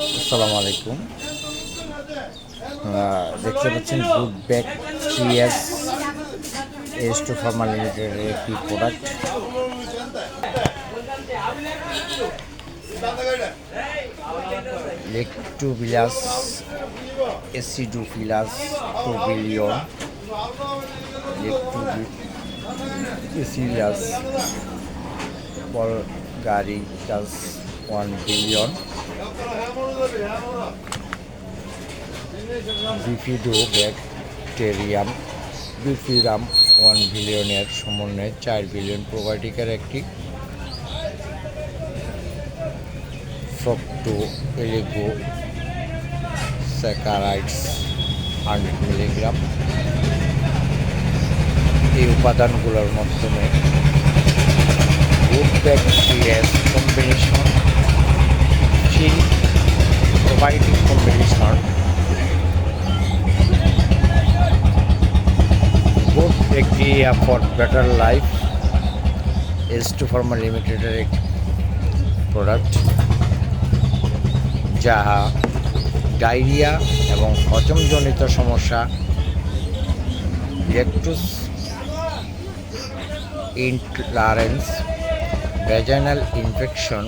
আসসালামু আলাইকুম। দেখতে পাচ্ছেন গুড ব্যাকটেরিয়াস এস্টো ফার্মা লিমিটেডের একটি product. Lactobacillus acidophilus 2 billion, lactobacillus bulgaricus 1 billion, bifidobacterium bifidum 1 বিলিয়নের সমন্বয়ে 4 বিলিয়ন প্রোবায়োটিকের একটি ফ্রক্টো এলিগো স্যাকারাইডস 100 মিলিগ্রাম। এই উপাদানগুলোর মাধ্যমে good bacterias combination probiotic combination good bacteria for better life Esto Pharma লিমিটেডের একটি প্রোডাক্ট, যাহা ডায়রিয়া এবং হজমজনিত সমস্যা, lactose intolerance, vaginal infection,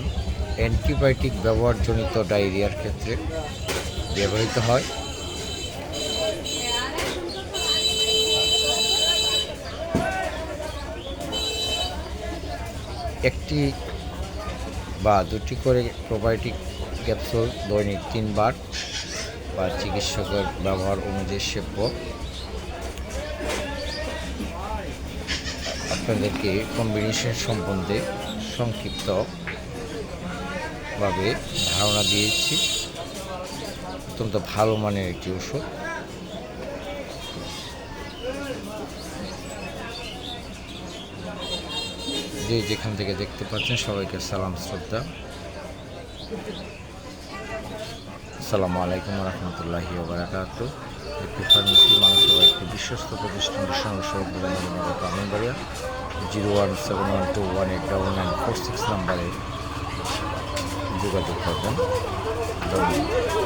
antibiotic ব্যবহারজনিত ডায়রিয়ার ক্ষেত্রে ব্যবহৃত হয়। একটি বা দুটি করে প্রোবায়োটিক ক্যাপসুল দৈনিক 3 বার বা চিকিৎসকের ব্যবহার অনুযায়ী সেব্য। আপনাদেরকে কম্বিনেশন সম্বন্ধে সংক্ষিপ্তভাবে ধারণা দিয়েছি। অত্যন্ত ভালো মানের একটি ওষুধ। যে যেখান থেকে দেখতে পাচ্ছেন সবাইকে সালাম শ্রদ্ধা। আসসালামু আলাইকুম রহমতুল্লাহি ওয়া বারাকাতুহু। একটি ফার্মেসি মানুষের একটি বিশ্বস্ত প্রতিষ্ঠান ব্রাহ্মণবাড়িয়া 01712189946 নাম্বারে যোগাযোগ করবেন। ধন্যবাদ।